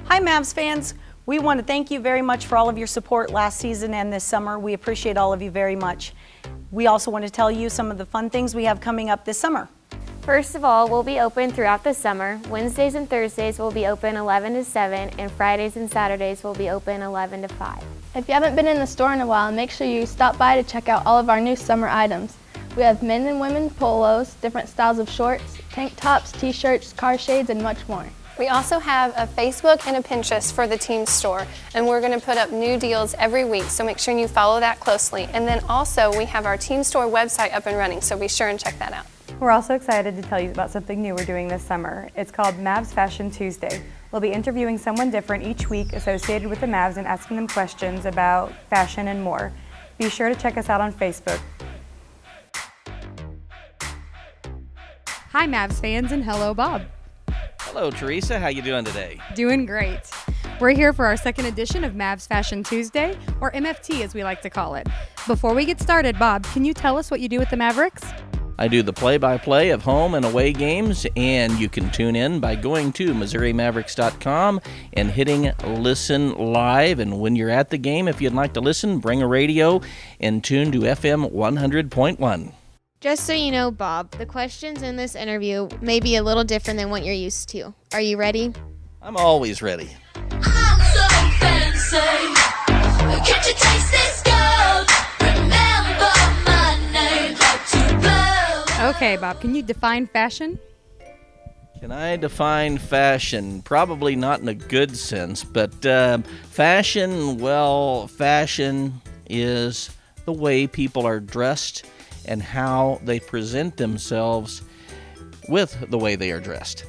Hi Mavs fans, we want to thank you very much for all of your support last season and this summer. We appreciate all of you very much. We also want to tell you some of the fun things we have coming up this summer. First of all, we'll be open throughout the summer. Wednesdays and Thursdays will be open 11 to 7, and Fridays and Saturdays will be open 11 to 5. If you haven't been in the store in a while, make sure you stop by to check out all of our new summer items. We have men and women polos, different styles of shorts, tank tops, t-shirts, car shades, and much more. We also have a Facebook and a Pinterest for the team store, and we're going to put up new deals every week, so make sure you follow that closely. And then also we have our team store website up and running, so be sure and check that out. We're also excited to tell you about something new we're doing this summer. It's called Mavs Fashion Tuesday. We'll be interviewing someone different each week associated with the Mavs and asking them questions about fashion and more. Be sure to check us out on Facebook. Hi Mavs fans, and hello Bob. Hello Teresa, how you doing today? Doing great. We're here for our second edition of Mavs Fashion Tuesday, or MFT as we like to call it. Before we get started, Bob, can you tell us what you do with the Mavericks? I do the play-by-play of home and away games, and you can tune in by going to MissouriMavericks.com and hitting Listen Live. And when you're at the game, if you'd like to listen, bring a radio and tune to FM 100.1. Just so you know, Bob, the questions in this interview may be a little different than what you're used to. Are you ready? I'm always ready. I'm so fancy. Can't you taste this gold? Remember my name, like to blow. Okay, Bob, can you define fashion? Can I define fashion? Probably not in a good sense, but fashion is the way people are dressed and how they present themselves with the way they are dressed.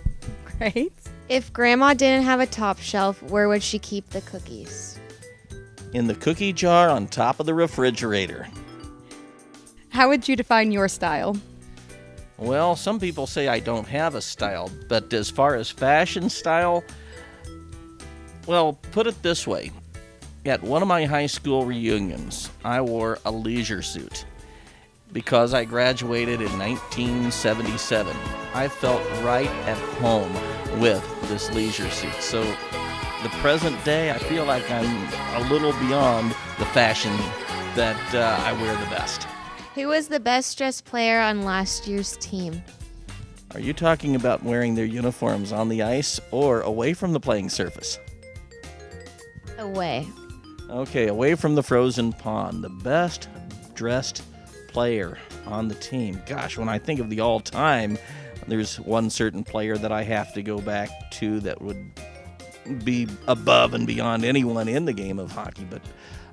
Great. If Grandma didn't have a top shelf, where would she keep the cookies? In the cookie jar on top of the refrigerator. How would you define your style? Well, some people say I don't have a style, but as far as fashion style, well, put it this way. At one of my high school reunions, I wore a leisure suit. Because I graduated in 1977, I felt right at home with this leisure suit. So the present day, I feel like I'm a little beyond the fashion that I wear the best. Who was the best dressed player on last year's team? Are you talking about wearing their uniforms on the ice or away from the playing surface? Away. Okay, away from the frozen pond. The best dressed player on the team. Gosh, when I think of the all-time, there's one certain player that I have to go back to that would be above and beyond anyone in the game of hockey. But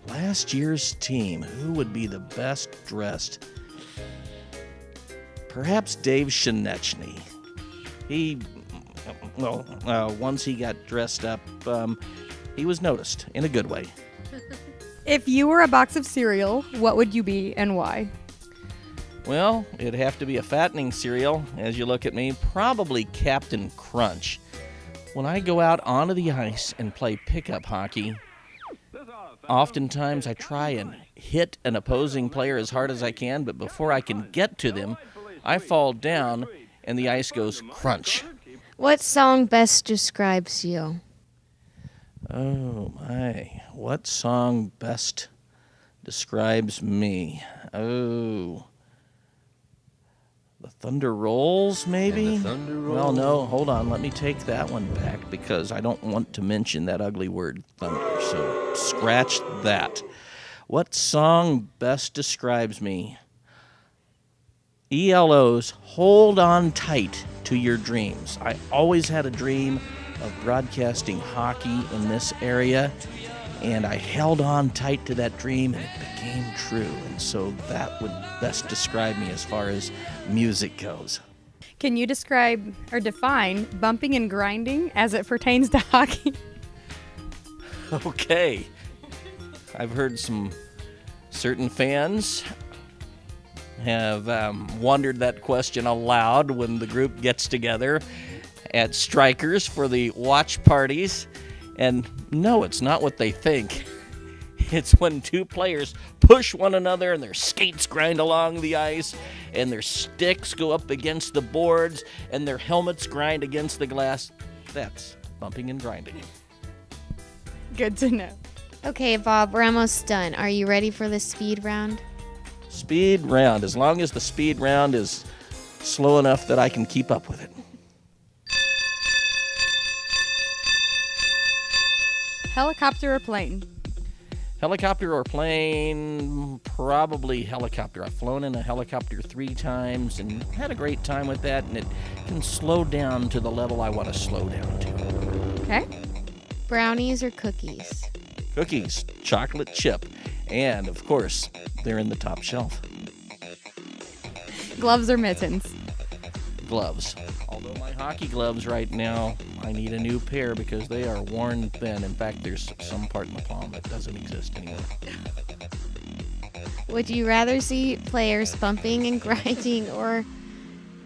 last year's team, who would be the best dressed? Perhaps Dave Shinechny. Once he got dressed up, he was noticed in a good way. If you were a box of cereal, what would you be and why? Well, it'd have to be a fattening cereal, as you look at me, probably Captain Crunch. When I go out onto the ice and play pickup hockey, oftentimes I try and hit an opposing player as hard as I can, but before I can get to them, I fall down and the ice goes crunch. What song best describes you? Oh my, what song best describes me? Oh, The Thunder Rolls, maybe? Well, no, hold on. Let me take that one back because I don't want to mention that ugly word, thunder. So scratch that. What song best describes me? ELO's Hold On Tight to Your Dreams. I always had a dream of broadcasting hockey in this area, and I held on tight to that dream, and it became true. And so that would best describe me as far as music goes. Can you describe or define bumping and grinding as it pertains to hockey? Okay. I've heard some certain fans have wondered that question aloud when the group gets together at Strikers for the watch parties. And no, it's not what they think. It's when two players push one another and their skates grind along the ice and their sticks go up against the boards and their helmets grind against the glass. That's bumping and grinding. Good to know. Okay, Bob, we're almost done. Are you ready for the speed round? Speed round, as long as the speed round is slow enough that I can keep up with it. Helicopter or plane? Helicopter or plane? Probably helicopter. I've flown in a helicopter 3 times and had a great time with that, and it can slow down to the level I want to slow down to. Okay. Brownies or cookies? Cookies, chocolate chip, and of course, they're in the top shelf. Gloves or mittens? Gloves. Although my hockey gloves right now, I need a new pair because they are worn thin. In fact, there's some part in the palm that doesn't exist anymore. Would you rather see players bumping and grinding or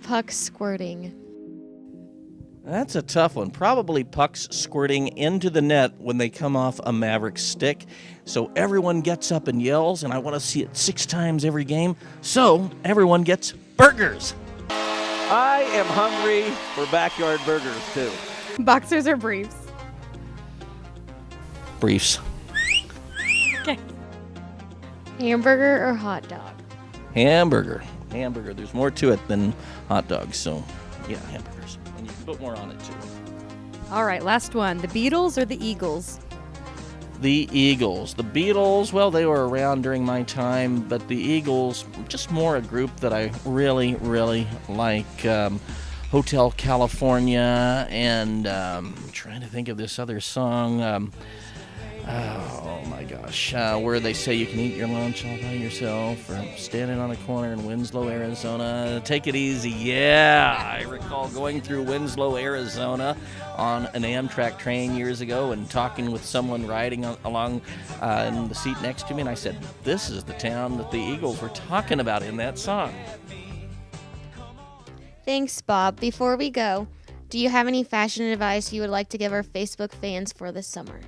pucks squirting? That's a tough one. Probably pucks squirting into the net when they come off a Mavericks stick. So everyone gets up and yells, and I want to see it 6 times every game. So everyone gets burgers. I am hungry for backyard burgers, too. Boxers or briefs? Briefs. Okay. Hamburger or hot dog? Hamburger. Hamburger. There's more to it than hot dogs. So, yeah, hamburgers. And you can put more on it, too. All right, last one. The Beatles or the Eagles? The Eagles. The Beatles, well, they were around during my time, but the Eagles, just more a group that I really, really like. Hotel California, and I'm trying to think of this other song. Oh my gosh, where they say you can eat your lunch all by yourself, or standing on a corner in Winslow, Arizona. Take it easy. Yeah, I recall going through Winslow, Arizona on an Amtrak train years ago and talking with someone riding along in the seat next to me, and I said, this is the town that the Eagles were talking about in that song. Thanks, Bob. Before we go, do you have any fashion advice you would like to give our Facebook fans for this summer?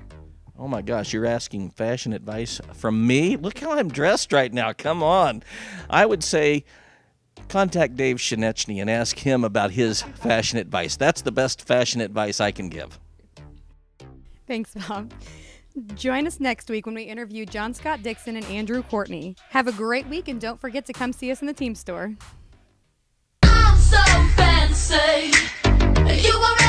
Oh my gosh, you're asking fashion advice from me? Look how I'm dressed right now. Come on. I would say contact Dave Shanechny and ask him about his fashion advice. That's the best fashion advice I can give. Thanks, Bob. Join us next week when we interview John Scott Dixon and Andrew Courtney. Have a great week, and don't forget to come see us in the team store. I'm so fancy. You are